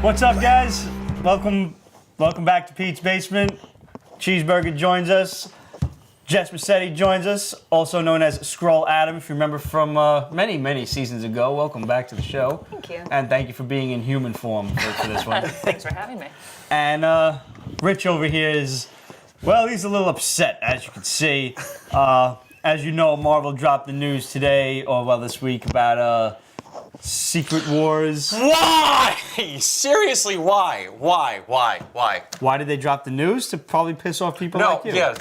What's up, guys? Welcome back to Pete's Basement. Cheezeburger joins us. Jess joins us, also known as Skrull-Adam, if you remember from many seasons ago. Welcome back to the show. Thank you. And thank you for being in human form for this one. Thanks for having me. And Rich over here is, well, he's a little upset, as you can see. As you know, Marvel dropped the news today, or well, this week, about Secret Wars. Why? Seriously, why? Why did they drop the news? To probably piss off people like you. No,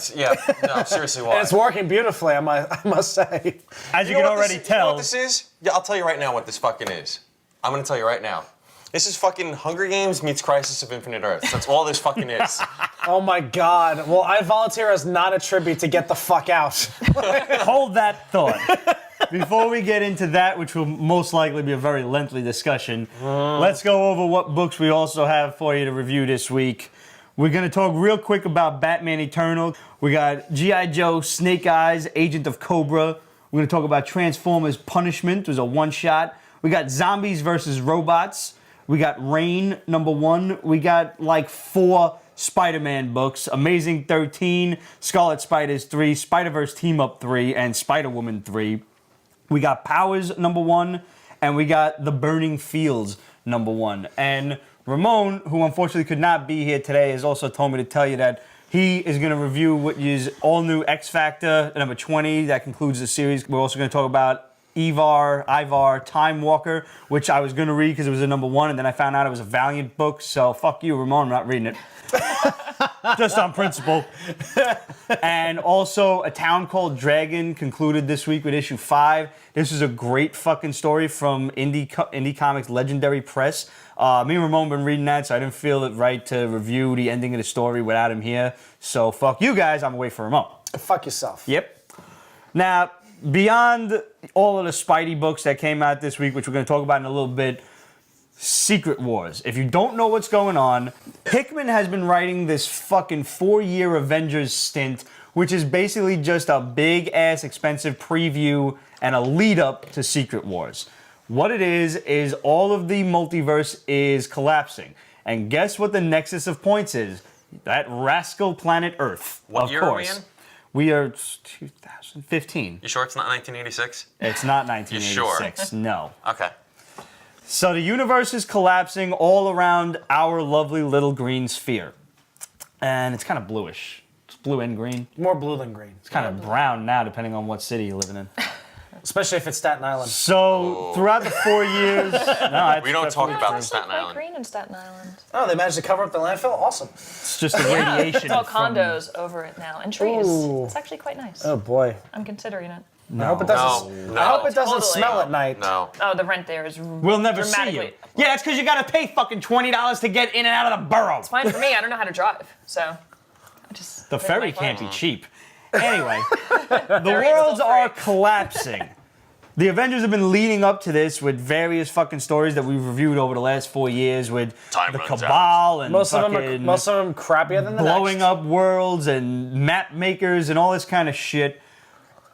seriously, why? And it's working beautifully, I must say. As you can already tell. You know what this is? Yeah, I'll tell you right now what this fucking is. I'm gonna tell you right now. This is fucking Hunger Games meets Crisis of Infinite Earths. That's all this fucking is. Oh my God. Well, I volunteer as not a tribute to get the fuck out. Hold that thought. Before we get into that, which will most likely be a very lengthy discussion, let's go over what books we also have for you to review this week. We're going to talk real quick about Batman Eternal. We got G.I. Joe, Snake Eyes, Agent of Cobra. We're going to talk about Transformers Punishment. It was a one-shot. We got Zombies versus Robots. We got Reyn, #1. We got like 4 Spider-Man books. Amazing 13, Scarlet Spiders 3, Spider-Verse Team Up 3, and Spider-Woman 3. We got Powers #1, and we got The Burning Fields #1. And Ramon, who unfortunately could not be here today, has also told me to tell you that he is going to review what is all new X Factor #20. That concludes the series. We're also going to talk about Ivar, Time Walker, which I was going to read because it was a #1, and then I found out it was a Valiant book, so fuck you, Ramon, I'm not reading it. Just on principle. And also, A Town Called Dragon concluded this week with issue 5. This is a great fucking story from Indie Comics Legendary Press. Me and Ramon have been reading that, so I didn't feel it right to review the ending of the story without him here. So fuck you guys, I'm away from Ramon. Fuck yourself. Yep. Now, beyond all of the Spidey books that came out this week, which we're going to talk about in a little bit, Secret Wars. If you don't know what's going on, Hickman has been writing this fucking 4-year Avengers stint, which is basically just a big-ass expensive preview and a lead-up to Secret Wars. What it is all of the multiverse is collapsing. And guess what the Nexus of Points is? That rascal planet Earth, What of year course. are we in? We are 2015. You sure it's not 1986? It's not 1986. You sure? No. Okay. So the universe is collapsing all around our lovely little green sphere. And it's kind of bluish. It's blue and green. More blue than green. It's kind of brown now, depending on what city you're living in. Especially if it's Staten Island. So throughout the 4 years... We don't talk about Staten Quite Island. green in Staten Island. Oh, they managed to cover up the landfill? Awesome. It's just the radiation. It's all condos over it now, and trees. Ooh. It's actually quite nice. Oh boy. I'm considering it. I hope it doesn't, No. I hope it doesn't Totally. smell at night. No. Oh, the rent there is We'll never see you. dramatically. Yeah, that's because you got to pay fucking $20 to get in and out of the borough. It's fine for me. I don't know how to drive, so I just The live ferry my can't be life. cheap. Anyway, the worlds are collapsing. The Avengers have been leading up to this with various fucking stories that we've reviewed over the last 4 years with Time the runs Cabal and Most of fucking them crappier than the blowing next. up worlds and map makers and all this kind of shit.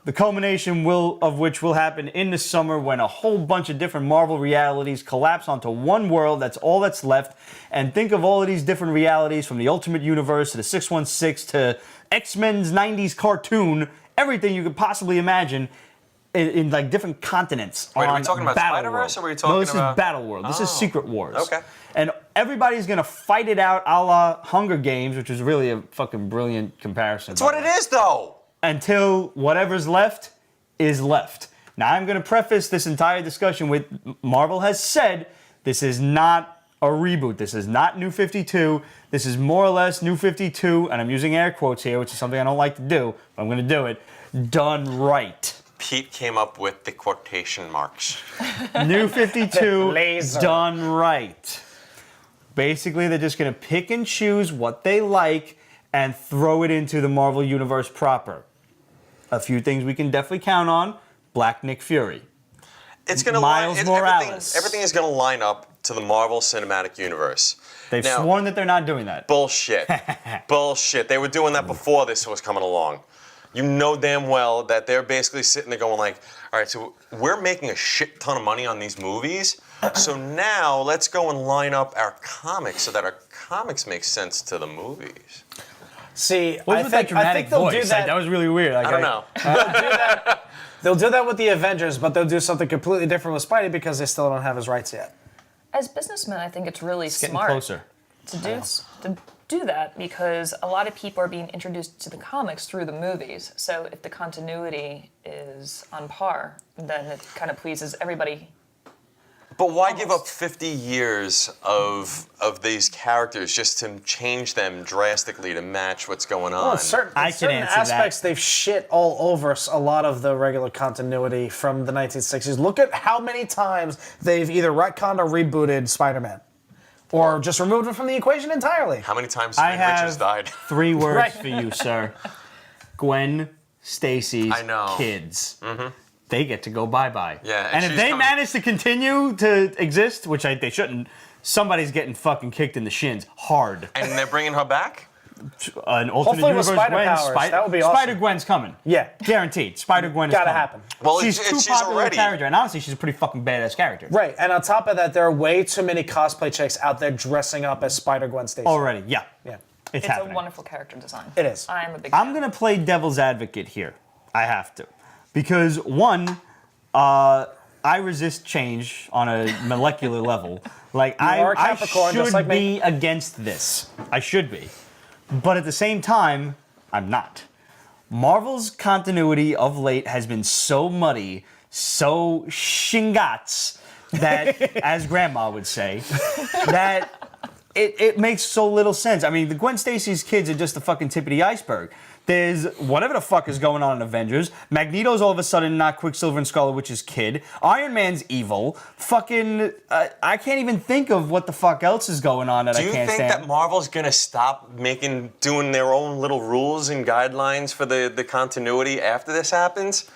The culmination of which will happen in the summer when a whole bunch of different Marvel realities collapse onto one world. That's all that's left. And think of all of these different realities, from the Ultimate Universe to the 616 to X-Men's 90s cartoon, everything you could possibly imagine in like different continents. Wait, on are we talking about Battle Spider-Verse, World. or are we talking No, this about... is Battle World. This is Secret Wars. Okay. And everybody's going to fight it out a la Hunger Games, which is really a fucking brilliant comparison. That's what it is, though. Until whatever's left is left. Now, I'm going to preface this entire discussion with Marvel has said this is not a reboot. This is not New 52. This is more or less New 52, and I'm using air quotes here, which is something I don't like to do, but I'm going to do it, done right. Pete came up with the quotation marks. New 52, Laser. done right. Basically, they're just going to pick and choose what they like and throw it into the Marvel Universe proper. A few things we can definitely count on. Black Nick Fury. It's going to Miles Morales. Everything is going to line up to the Marvel Cinematic Universe. They've Now- sworn that they're not doing that. Bullshit. Bullshit. They were doing that before this was coming along. You know damn well that they're basically sitting there going like, all right, so we're making a shit ton of money on these movies. So now let's go and line up our comics so that our comics make sense to the movies. See, What's I with that think dramatic they'll voice? do Like, that. that was really weird. Like, I don't know. They'll do that with the Avengers, but they'll do something completely different with Spidey because they still don't have his rights yet. As businessmen, I think it's really Getting smart closer. to do that because a lot of people are being introduced to the comics through the movies. So if the continuity is on par, then it kind of pleases everybody. But why give up 50 years of these characters just to change them drastically to match what's going on? Well, in certain answer aspects, that. they've shit all over a lot of the regular continuity from the 1960s. Look at how many times they've either retconned or rebooted Spider-Man. Or just removed him from the equation entirely. How many times I have Reed Richards have died? 3 words Right. for you, sir. Gwen Stacy's I know. kids. Mm-hmm. They get to go bye-bye. Yeah, and if she's they coming- manage to continue to exist, which they shouldn't, somebody's getting fucking kicked in the shins hard. And they're bringing her back? An alternate Hopefully with universe Spider Gwen, powers. That would be awesome. Spider-Gwen's coming. Yeah. Guaranteed. Spider-Gwen is Gotta coming. happen. Well, she's it's- too she's popular already- a character, and honestly, she's a pretty fucking badass character. Right, and on top of that, there are way too many cosplay chicks out there dressing up as Spider-Gwen Stacy. Already, yeah. Yeah, It's It's happening. a wonderful character design. it is. I am a big I'm fan. gonna play devil's advocate here. I have to, because one, I resist change on a molecular level. Like are a I Capricorn, should just like be me. against this. I should be, but at the same time, I'm not. Marvel's continuity of late has been so muddy, so shingats that, as Grandma would say, that. It makes so little sense. I mean, the Gwen Stacy's kids are just the fucking tip of the iceberg. There's whatever the fuck is going on in Avengers. Magneto's all of a sudden not Quicksilver and Scarlet Witch's kid. Iron Man's evil. Fucking, I can't even think of what the fuck else is going on that Do I you can't think stand. that Marvel's gonna stop doing their own little rules and guidelines for the continuity after this happens?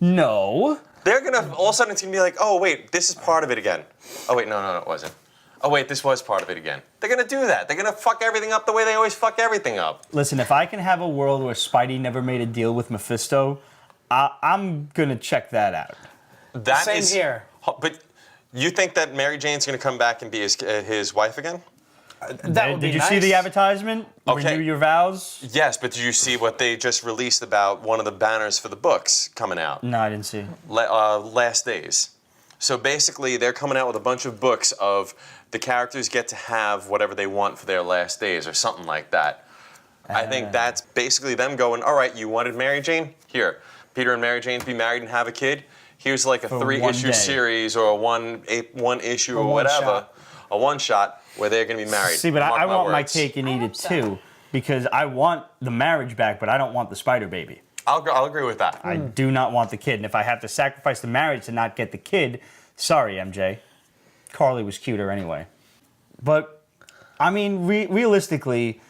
No. They're gonna, all of a sudden it's gonna be like, oh wait, this is part of it again. Oh wait, no, it wasn't. Oh wait, this was part of it again. They're gonna do that. They're gonna fuck everything up the way they always fuck everything up. Listen, if I can have a world where Spidey never made a deal with Mephisto, I'm gonna check that out. That Same is- here. But you think that Mary Jane's gonna come back and be his wife again? That would be Did you nice. see the advertisement? Okay. Renew your vows? Yes, but did you see what they just released about one of the banners for the books coming out? No, I didn't see. Last Days. So basically, they're coming out with a bunch of books of the characters get to have whatever they want for their last days or something like that. I think that's basically them going, all right, you wanted Mary Jane? Here. Peter and Mary Jane be married and have a kid? Here's like a For 3-issue one day. series or a one issue or one whatever. shot. A one shot where they're going to be married. See, but Mark I want my words. cake and eat it hope so. too, because I want the marriage back, but I don't want the spider baby. I'll agree with that. I do not want the kid, and if I have to sacrifice the marriage to not get the kid, sorry, MJ. Carly was cuter anyway. But, I mean, realistically,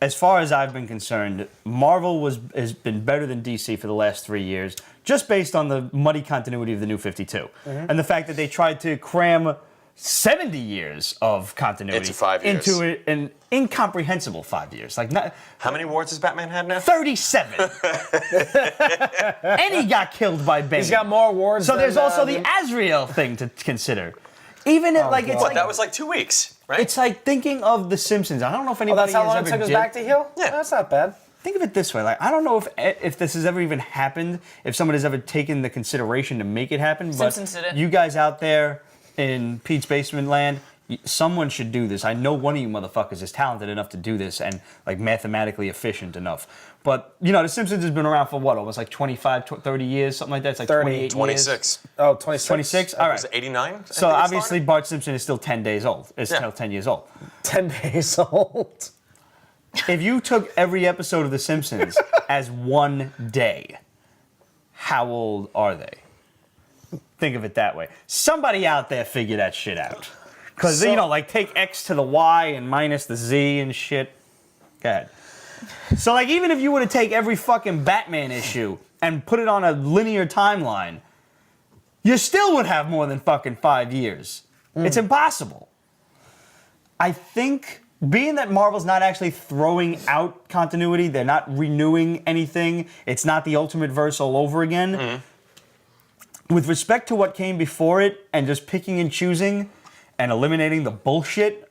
as far as I've been concerned, Marvel has been better than DC for the last 3 years, just based on the muddy continuity of the New 52. And the fact that they tried to cram 70 years of continuity Into 5 years. into an incomprehensible 5 years. Like, not, How many awards has Batman had now? 37. And he got killed by Bane. He's got more awards. So than, there's also the than- Azrael thing to consider. Even if, like, it's God. What, like that was like 2 weeks, right? it's like thinking of The Simpsons. I don't know if Oh, anybody that's how long has it ever took us did. back to heal? Yeah. That's not bad. Think of it this way: like, I don't know if this has ever even happened, if someone has ever taken the consideration to make it happen. But Simpsons did it. you guys out there in Pete's Basement Land, someone should do this. I know one of you motherfuckers is talented enough to do this and like mathematically efficient enough. But you know, The Simpsons has been around for what, almost like 25, 30 years, something like that. It's like 30, 28 years. 26. Oh, 26. 26? All right. Was it 89? So obviously Bart Simpson is still 10 days old. It's Yeah. still 10 years old. 10 days old. If you took every episode of The Simpsons as one day, how old are they? Think of it that way. Somebody out there figure that shit out. Because, So- you know, like take X to the Y and minus the Z and shit. Go ahead. So, like, even if you were to take every fucking Batman issue and put it on a linear timeline, you still would have more than fucking 5 years. It's impossible. I think, being that Marvel's not actually throwing out continuity, they're not renewing anything, it's not the Ultimate Verse all over again, with respect to what came before it and just picking and choosing and eliminating the bullshit,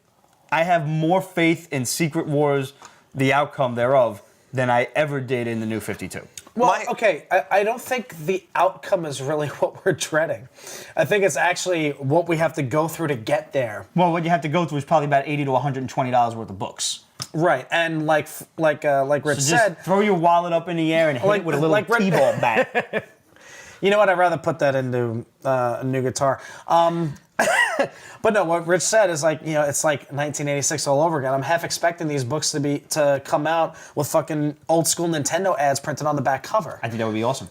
I have more faith in Secret Wars, the outcome thereof, than I ever did in the New 52. Well, okay, I don't think the outcome is really what we're dreading. I think it's actually what we have to go through to get there. Well, what you have to go through is probably about $80 to $120 worth of books. Right, and like Rich So just said, throw your wallet up in the air and hit it with a little T-ball bat. you know what? I'd rather put that into a new guitar. But no, what Rich said is like, it's like 1986 all over again. I'm half expecting these books to come out with fucking old school Nintendo ads printed on the back cover. I think that would be awesome.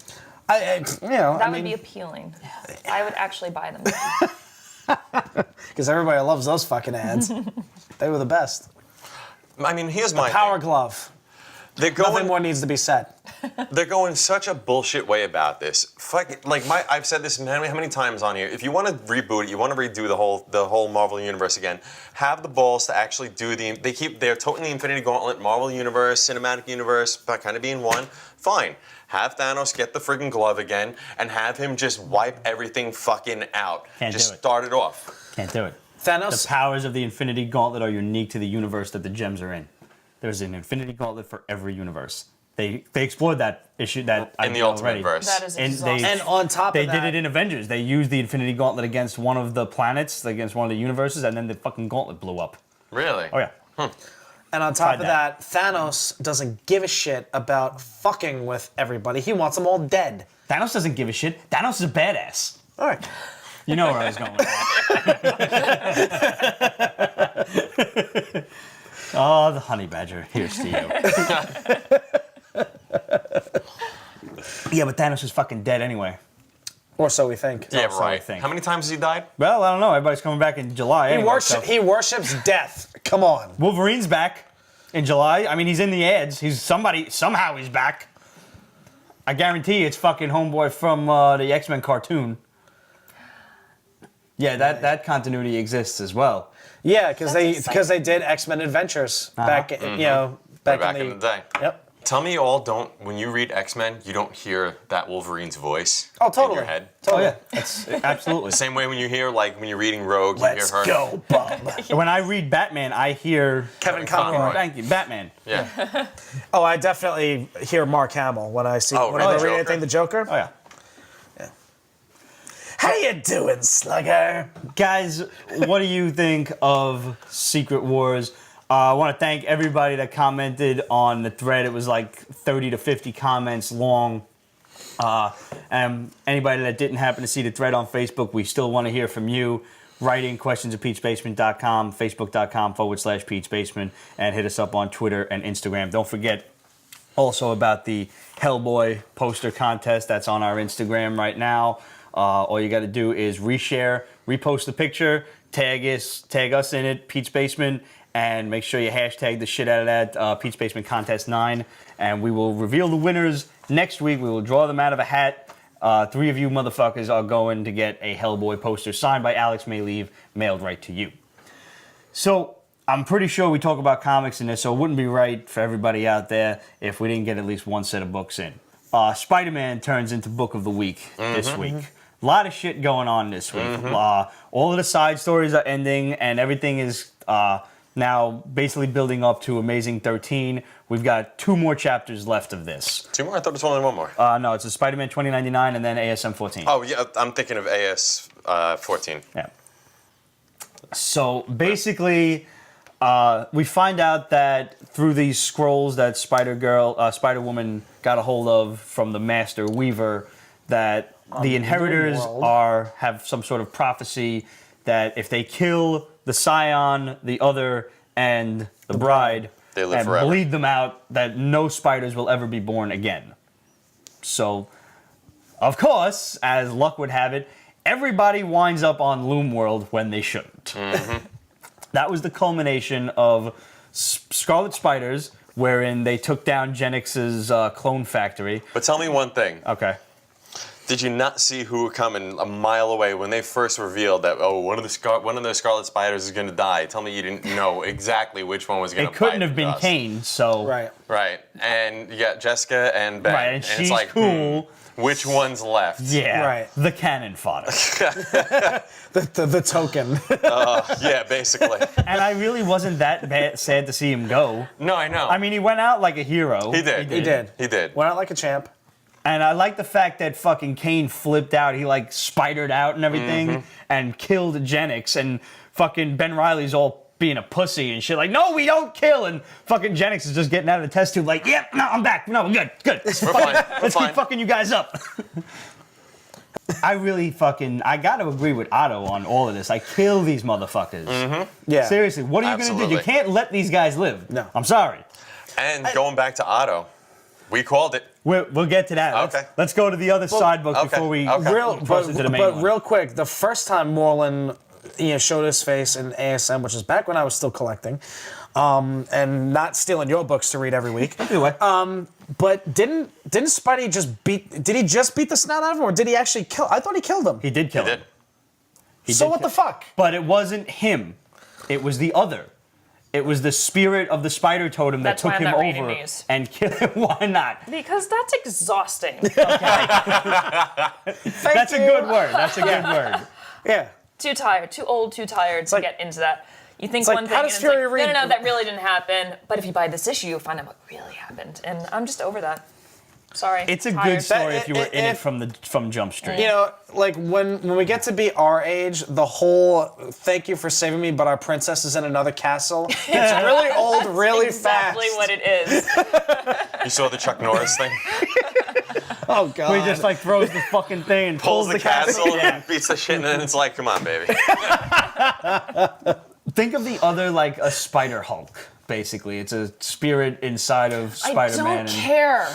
That would be appealing. I would actually buy them. Because everybody loves those fucking ads. They were the best. I mean, here's my Power thing. glove. They're Nothing going, more needs to be said. they're going such a bullshit way about this. I've said this how many times on here. If you want to reboot it, you want to redo the whole Marvel universe again, have the balls to actually do they're toting the Infinity Gauntlet, Marvel Universe, Cinematic Universe, kind of being one. Fine. Have Thanos get the friggin' glove again and have him just wipe everything fucking out. Can't just do it. start it off. Can't do it. Thanos. The powers of the Infinity Gauntlet are unique to the universe that the gems are in. There's an Infinity Gauntlet for every universe. They explored that issue In the Ultimate Verse. That is And exhausting. And on top They of that, did it in Avengers. They used the Infinity Gauntlet against one of the planets, against one of the universes, and then the fucking gauntlet blew up. Really? Oh, yeah. and on top tried of that, Thanos doesn't give a shit about fucking with everybody. He wants them all dead. Thanos doesn't give a shit. Thanos is a badass. All right. You know where I was going with that. Oh, the honey badger. Here's to you. Yeah, but Thanos is fucking dead anyway. Or so we think. Yeah, Also, I right. think. How many times has he died? Well, I don't know. Everybody's coming back in July. He, Anyway, so. he worships death. Come on. Wolverine's back in July. I mean, he's in the ads. Somehow he's back. I guarantee it's fucking homeboy from the X-Men cartoon. Yeah, that continuity exists as well. Yeah, because That's they did X-Men Adventures back in the day. Yep. Tell me you all don't, when you read X-Men, you don't hear that Wolverine's voice Oh, totally. in your head. Totally. Oh yeah, that's absolutely. The same way when you hear, when you're reading Rogue, Let's you hear her. go, bub. When I read Batman, I hear Kevin Conroy. Conroy. Thank you, Batman. Yeah. Oh, I definitely hear Mark Hamill when I see Oh, when really? I read Joker? anything the Joker. Oh yeah. How you doing, Slugger? Guys, what do you think of Secret Wars? I want to thank everybody that commented on the thread. It was like 30 to 50 comments long. And anybody that didn't happen to see the thread on Facebook, we still want to hear from you. Write in questions at peachbasement.com, facebook.com/peachbasement, and hit us up on Twitter and Instagram. Don't forget also about the Hellboy poster contest that's on our Instagram right now. All you got to do is reshare, repost the picture, tag us in it, Pete's Basement, and make sure you hashtag the shit out of that, Pete's Basement Contest 9, and we will reveal the winners next week. We will draw them out of a hat. 3 of you motherfuckers are going to get a Hellboy poster signed by Alex Mayleave, mailed right to you. So I'm pretty sure we talk about comics in this, so it wouldn't be right for everybody out there if we didn't get at least one set of books in. Spider-Man turns into Book of the Week this week. A lot of shit going on this week. All of the side stories are ending, and everything is now basically building up to Amazing 13. We've got 2 more chapters left of this. 2 more? I thought it was only 1 more. No, it's a Spider-Man 2099 and then ASM 14. Oh, yeah, I'm thinking of AS 14. Yeah. So basically, we find out that through these scrolls that Spider-Woman got a hold of from the Master Weaver, that the Inheritors have some sort of prophecy that if they kill the Scion, the Other, and the Bride, They live and forever. bleed them out, that no spiders will ever be born again. So, of course, as luck would have it, everybody winds up on Loom World when they shouldn't. That was the culmination of Scarlet Spiders, wherein they took down Genix's clone factory. But tell me one thing. Okay. Did you not see who were coming a mile away when they first revealed that, oh, one of the Scarlet Spiders is going to die? Tell me you didn't know exactly which one was going to die. It couldn't have been Kaine, so... Right. Right. And you got Jessica and Ben. Right, and it's she's like, cool. Which one's left? Yeah, Right. the cannon fodder. The token. Yeah, basically. And I really wasn't that sad to see him go. No, I know. I mean, he went out like a hero. He did. He did. He did. Went out like a champ. And I like the fact that fucking Kaine flipped out. He like spidered out and everything and killed Genix. And fucking Ben Reilly's all being a pussy and shit. Like, no, we don't kill. And fucking Genix is just getting out of the test tube like, yep, no, I'm back. No, we're good. We're fine. Let's keep fucking you guys up. I really I gotta agree with Otto on all of this. I kill these motherfuckers. Yeah. Seriously, what are you gonna do? You Absolutely. can't let these guys live. No. I'm sorry. And going back to Otto, we called it. We'll get to that. Okay. Let's go to the other side book okay, before we okay. proceed to the main one. Real quick, the first time Morlun, showed his face in ASM, which is back when I was still collecting, and not stealing your books to read every week. Anyway. But didn't Spidey just beat? Did he just beat the snot out of him, or did he actually kill? I thought he killed him. He did kill He him. did. He So did what kill- the fuck? But it wasn't him. It was the other. It was the spirit of the spider totem that That's why took I'm him not reading over these. and killed him. Why not? Because that's exhausting. That's a good word. That's a good word. Yeah. Too tired, too old, too tired to like- get into that. You think like, one thing, how and does it's like, Fury no, read- no, that really didn't happen. But if you buy this issue, you'll find out what really happened. And I'm just over that. Sorry. It's a tired. good story if you were in it if- from Jump Street. Like when we get to be our age, the whole "thank you for saving me, but our princess is in another castle" gets really old, really exactly fast. what it is. You saw the Chuck Norris thing? Oh god. Where he just like throws the fucking thing and Pulls the castle Yeah. and beats the shit, and then it's like, come on, baby. Think of the other like a Spider Hulk. Basically, it's a spirit inside of Spider-Man. I don't care.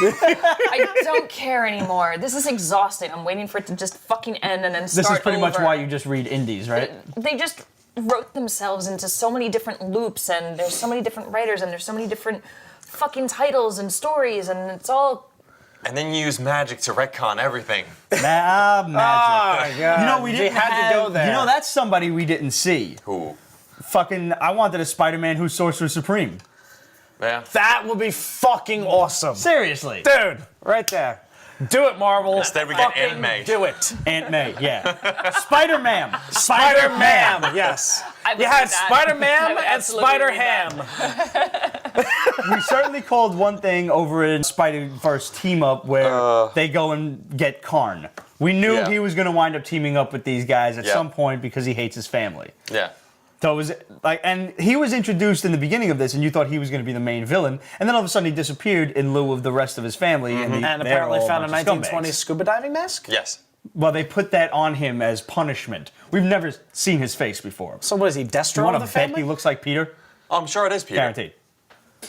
I don't care anymore. This is exhausting. I'm waiting for it to just fucking end and then start This is pretty much over. why you just read indies, right? They just wrote themselves into so many different loops, and there's so many different writers, and there's so many different fucking titles and stories, and it's all. And then you use magic to retcon everything. Magic. Oh my god. You know, we They didn't had have, to go there. You know, that's somebody we didn't see. Who? Fucking, I wanted a Spider-Man who's Sorcerer Supreme. Yeah. That would be fucking awesome. Seriously. Dude, right there. Do it, Marvel. Instead we get Fucking Aunt May. Do it. Aunt May, yeah. Spider-Man. Spider-Man, yes. I would You do had that. Spider-Man I would and absolutely read Spider-Ham. We certainly called one thing over in Spider-Verse team-up where they go and get Karn. We knew Yeah. he was going to wind up teaming up with these guys at Yeah. some point because he hates his family. Yeah. So it was like, and he was introduced in the beginning of this, and you thought he was going to be the main villain, and then all of a sudden he disappeared in lieu of the rest of his family, and And they're apparently all found a bunch of 1920s scumbags. scuba diving mask? Yes. Well, they put that on him as punishment. We've never seen his face before. So what is he, You Destro want of to the bet family? he looks like Peter? Oh, I'm sure it is, Peter. Guaranteed.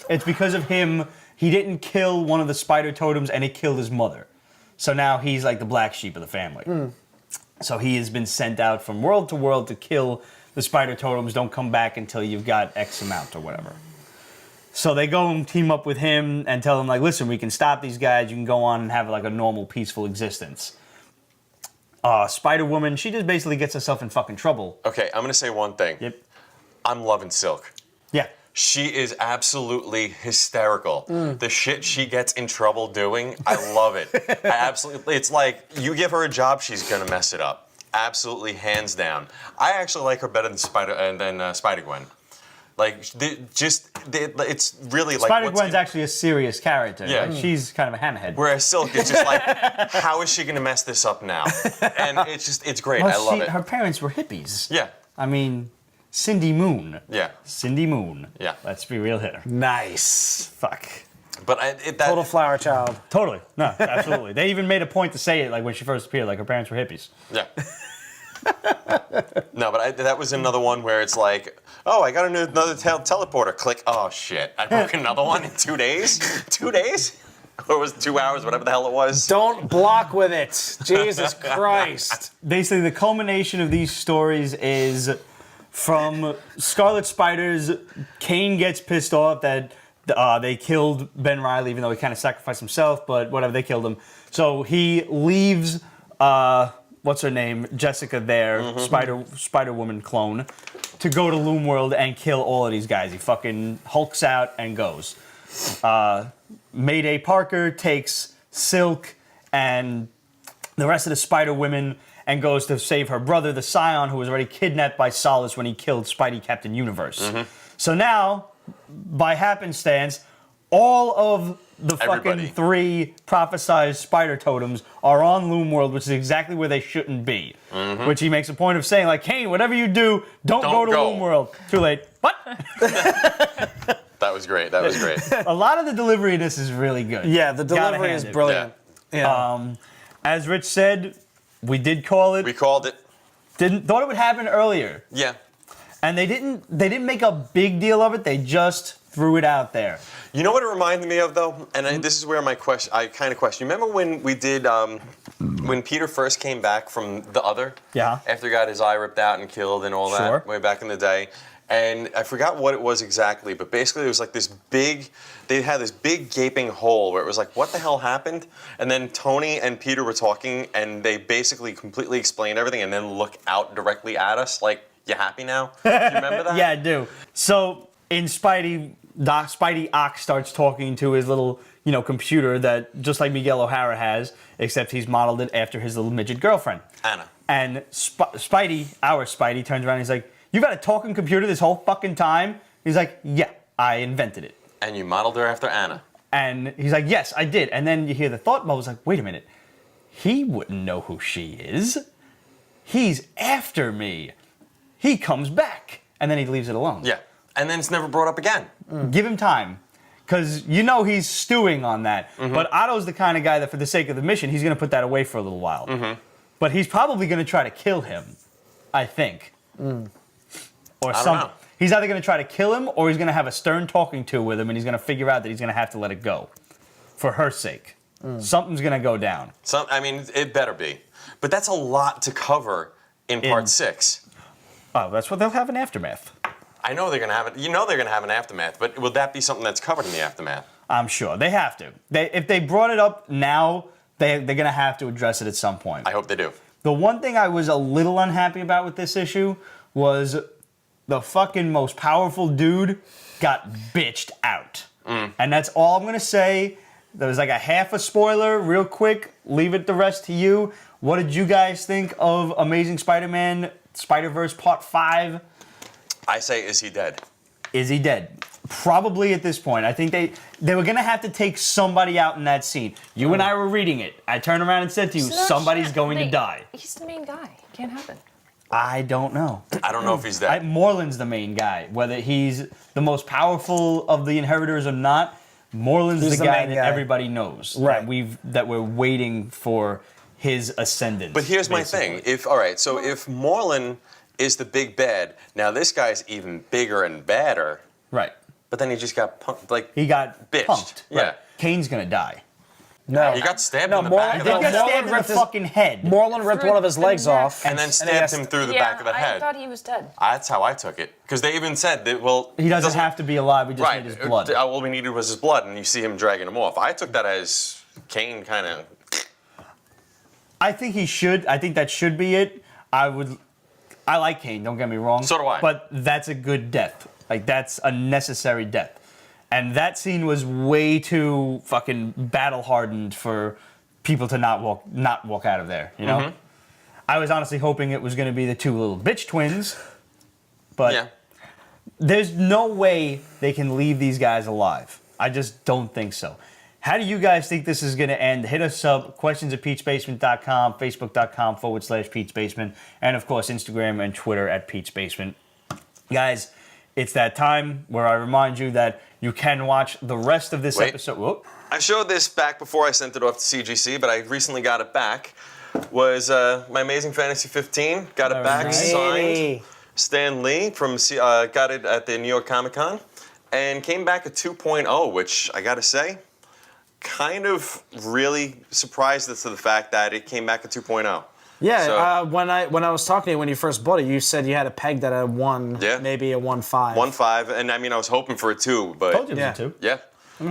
It's because of him. He didn't kill one of the spider totems, and he killed his mother. So now he's like the black sheep of the family. So he has been sent out from world to world to kill the spider totems. Don't come back until you've got X amount or whatever. So they go and team up with him and tell him, like, listen, we can stop these guys. You can go on and have like a normal, peaceful existence. Spider-Woman, she just basically gets herself in fucking trouble. Okay, I'm going to say one thing. Yep. I'm loving Silk. Yeah. She is absolutely hysterical. The shit she gets in trouble doing, I love it. I absolutely, it's like you give her a job, she's gonna mess it up. Absolutely, hands down. I actually like her better than Spider-Gwen. Like, it's really like Spider-Gwen's actually a serious character. Yeah. Like, she's kind of a hammerhead. Whereas Silk is just like, how is she gonna mess this up now? And it's great. I love it. Her parents were hippies. Yeah, I mean, Cindy Moon. yeah, Cindy Moon. Yeah. Let's be real here. Nice. Fuck. but Total flower child. Totally. No, absolutely. They even made a point to say it, like when she first appeared, like her parents were hippies. Yeah. No, but that was another one where it's like, oh, I got another teleporter. Click. Oh, shit. I broke another one in 2 days? 2 days? Or was it 2 hours, whatever the hell it was? Don't block with it. Jesus Christ. Basically, the culmination of these stories is from Scarlet Spiders, Kaine gets pissed off that They killed Ben Reilly, even though he kind of sacrificed himself, but whatever, they killed him. So he leaves, what's her name, Jessica there, Spider-Woman clone, to go to Loom World and kill all of these guys. He fucking hulks out and goes. Mayday Parker takes Silk and the rest of the Spider-Women and goes to save her brother, the Scion, who was already kidnapped by Solus when he killed Spidey Captain Universe. So now, by happenstance, all of the Everybody. fucking 3 prophesized spider totems are on Loom World, which is exactly where they shouldn't be. Which he makes a point of saying, like, Kaine, whatever you do, don't go to Loom World. Too late. What? That was great. That was great. A lot of the delivery in this is really good. Yeah, the Gotta delivery hand is it. brilliant. Yeah. As Rich said, we did call it. We called it. Thought it would happen earlier. Yeah. And they didn't make a big deal of it. They just threw it out there. You know what it reminded me of, though? And this is where I kind of question. You remember when we did, when Peter first came back from the Other? Yeah. After he got his eye ripped out and killed and all Sure. that, way back in the day. And I forgot what it was exactly, but basically it was like this big, they had this big gaping hole where it was like, what the hell happened? And then Tony and Peter were talking, and they basically completely explained everything and then look out directly at us like, you happy now? Do you remember that? Yeah, I do. So in Spidey Ock starts talking to his little, computer that just like Miguel O'Hara has, except he's modeled it after his little midget girlfriend. Anna. And our Spidey turns around and he's like, "You've had a talking computer this whole fucking time?" He's like, "Yeah, I invented it." And you modeled her after Anna. And he's like, "Yes, I did." And then you hear the thought bubbles like, "Wait a minute. He wouldn't know who she is. He's after me. He comes back." And then he leaves it alone. Yeah. And then it's never brought up again. Give him time. Because he's stewing on that. But Otto's the kind of guy that for the sake of the mission, he's going to put that away for a little while. But he's probably going to try to kill him, I think. Or I don't know. He's either going to try to kill him or he's going to have a stern talking to with him and he's going to figure out that he's going to have to let it go. For her sake. Something's going to go down. It better be. But that's a lot to cover in part 6. Oh, that's what they'll have in Aftermath. I know they're going to have it. You know they're going to have an Aftermath, but will that be something that's covered in the Aftermath? I'm sure. They have to. If they brought it up now, they're going to have to address it at some point. I hope they do. The one thing I was a little unhappy about with this issue was the fucking most powerful dude got bitched out. And that's all I'm going to say. There was like a half a spoiler, real quick. Leave it the rest to you. What did you guys think of Amazing Spider-Man Spider-Verse Part 5? I say, is he dead? Is he dead? Probably at this point. I think they were going to have to take somebody out in that scene. You and I were reading it. I turned around and said to you, somebody's going to die. He's the main guy. It can't happen. I don't know. I don't know if he's dead. Morlun's the main guy. Whether he's the most powerful of the Inheritors or not, Morlun's the guy that everybody knows. Right. That we're waiting for his ascendance. But here's my thing. If Morlun is the big bad, now this guy's even bigger and badder. Right. But then he just got pumped, He got bitched. pumped. Yeah. Right. Kaine's gonna die. No. He got stabbed No, in the back He of got the head. stabbed in the ripped his- fucking head. Morlun ripped one of his legs off. And then stabbed him through the back of the I head. thought he was dead. That's how I took it. Because they even said that, well... He doesn't have to be alive. We just Right. need his blood. All we needed was his blood, and you see him dragging him off. I took that as Kaine kind of... I think he should. I think that should be it. I like Kaine, don't get me wrong. So do I. But that's a good death. Like, that's a necessary death. And that scene was way too fucking battle-hardened for people to not walk out of there, you know? I was honestly hoping it was going to be the two little bitch twins, but Yeah. there's no way they can leave these guys alive. I just don't think so. How do you guys think this is going to end? Hit us up, questions@peachbasement.com, facebook.com/peachbasement, and of course Instagram and Twitter @peachbasement. Guys, it's that time where I remind you that you can watch the rest of this episode. Whoop. I showed this back before I sent it off to CGC, but I recently got it back. Was my Amazing Fantasy 15. Got it back, signed. Stan Lee got it at the New York Comic Con, and came back at 2.0, which I gotta say, kind of really surprised us to the fact that it came back at 2.0. Yeah, So- when I was talking to you when you first bought it, you said you had it pegged at a 1, Yeah. maybe a 1.5. 1.5, and I mean I was hoping for a 2, but Told you it Yeah. was a 2. yeah.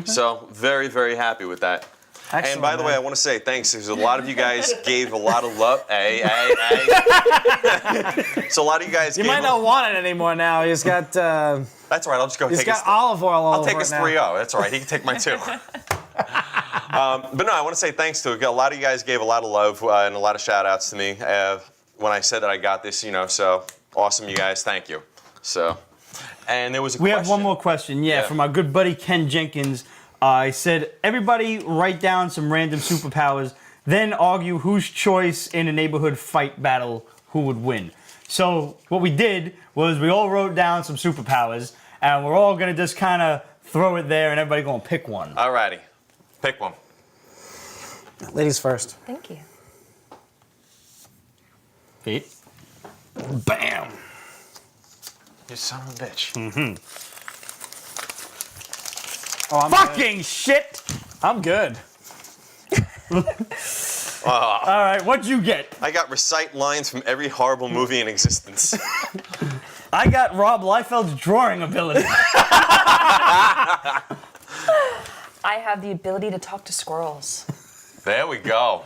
So very, very happy with that. Excellent, And by the way, man. I want to say thanks. There's a lot of you guys gave a lot of love. Hey. So a lot of you guys You gave. might not want it anymore now. He's got That's all right. I'll just go he's take got his. olive oil all I'll over take it his now. 3-0. That's all right. He can take my 2. But no, I want to say thanks to a lot of you guys gave a lot of love and a lot of shout outs to me when I said that I got this, so awesome, you guys. Thank you. So, and there was a We question. have one more question, yeah, from our good buddy Ken Jenkins. I said, everybody write down some random superpowers, then argue whose choice in a neighborhood fight battle who would win. So what we did was we all wrote down some superpowers, and we're all going to just kind of throw it there, and everybody going to pick one. Alrighty. Pick one. Ladies first. Thank you. Pete? Bam. You son of a bitch. Oh, I'm Fucking shit! I'm good. All right, what'd you get? I got recite lines from every horrible movie in existence. I got Rob Liefeld's drawing ability. I have the ability to talk to squirrels. There we go.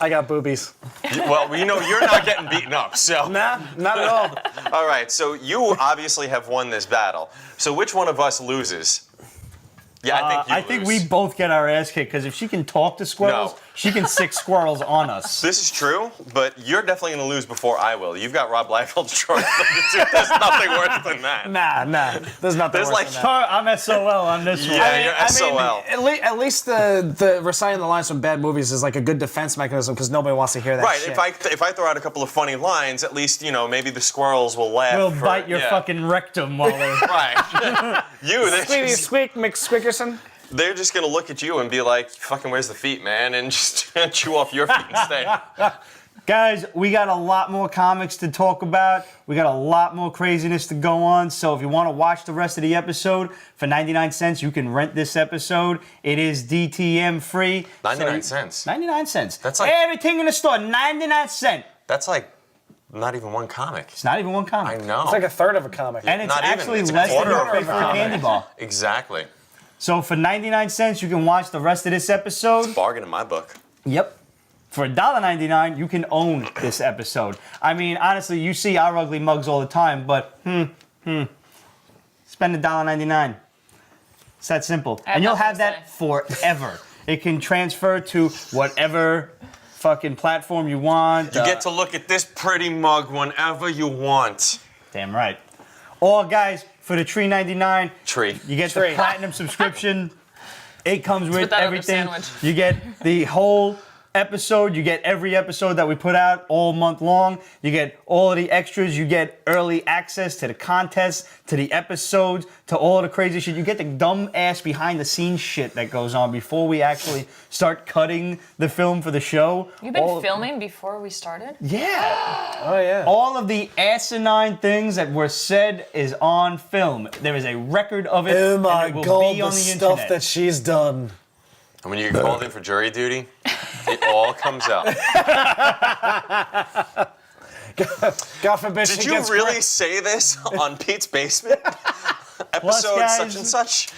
I got boobies. Well, you're not getting beaten up, so. Nah, not at all. All right, so you obviously have won this battle. So which one of us loses? Yeah, I think you lose. we both get our ass kicked because if she can talk to squirrels, No. she can sick squirrels on us. This is true, but you're definitely going to lose before I will. You've got Rob Liefeld's drawing ability. There's nothing worse than that. Nah. There's nothing There's worse like- than that. I'm SOL on this one. Yeah, you're SOL. At least the reciting the lines from bad movies is like a good defense mechanism because nobody wants to hear that Right, shit. if I throw out a couple of funny lines, at least, maybe the squirrels will laugh. We'll bite your yeah. fucking rectum while they're... Right. Squeaky squeak, McSquickerson. They're just going to look at you and be like, fucking where's the feet, man? And just chew off your feet instead. Guys, we got a lot more comics to talk about. We got a lot more craziness to go on. So if you want to watch the rest of the episode, for 99 cents, you can rent this episode. It is DTM free. 99 cents. 99 cents. That's like- everything in the store, 99 cents. That's like not even one comic. It's not even one comic. I know. It's like a third of a comic. And it's Not even. actually It's a less than quarter you of pay a for a comic. candy bar. Exactly. So for 99 cents, you can watch the rest of this episode. Bargain in my book. Yep. For $1.99, you can own this episode. I mean, honestly, you see our ugly mugs all the time, but spend $1.99. It's that simple. I have And you'll nothing have to that forever. It can transfer to whatever fucking platform you want. You get to look at this pretty mug whenever you want. Damn right. Or, guys, for the $3.99, Tree. you get the platinum subscription. It comes with with that other everything. sandwich. You get the whole episode. You get every episode that we put out all month long. You get all of the extras. You get early access to the contests, to the episodes, to all the crazy shit. You get the dumb ass behind the scenes shit that goes on before we actually start cutting the film for the show. You've been filming before we started? Yeah. Oh, yeah. All of the asinine things that were said is on film. There is a record of it. Oh my and it will God, be on the the stuff internet. that she's done. And when you get called in for jury duty, it all comes out. God forbid Did she you gets really say this on Pete's Basement? Episode guys, such and such?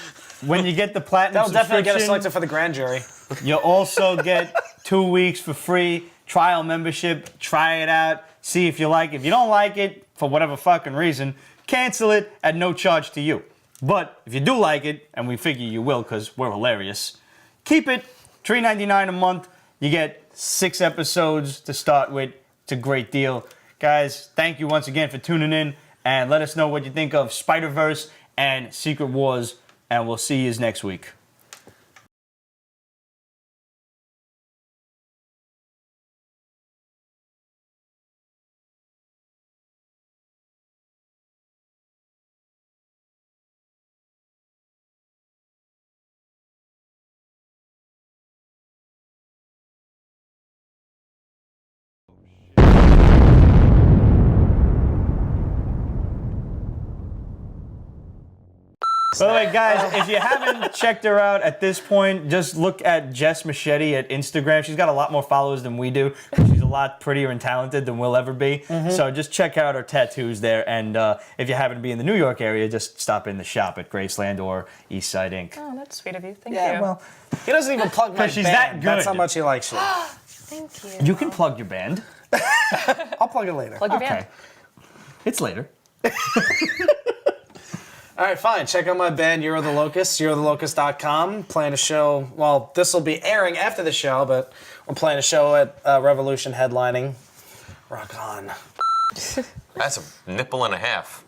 When you get the platinum That'll definitely get us subscription, selected for the grand jury. you'll also get 2 weeks for free trial membership. Try it out. See if you like it. If you don't like it, for whatever fucking reason, cancel it at no charge to you. But if you do like it, and we figure you will because we're hilarious, keep it. $3.99 a month. You get 6 episodes to start with. It's a great deal. Guys, thank you once again for tuning in. And let us know what you think of Spider-Verse and Secret Wars. And we'll see you next week. By the way, guys, if you haven't checked her out at this point, just look at Jess Machete at Instagram. She's got a lot more followers than we do. She's a lot prettier and talented than we'll ever be. So just check out our tattoos there. And if you happen to be in the New York area, just stop in the shop at Graceland or Eastside Inc. Oh, that's sweet of you. Thank Yeah, you. well, he doesn't even plug my she's band. that good. That's how much he likes you. Thank you. You can plug your band. I'll plug it later. Plug your Okay. band. It's later. All right, fine. Check out my band, You're the Locust, you'rethelocust.com. Playing a show. Well, this will be airing after the show, but we're playing a show at Revolution headlining. Rock on. That's a nipple and a half.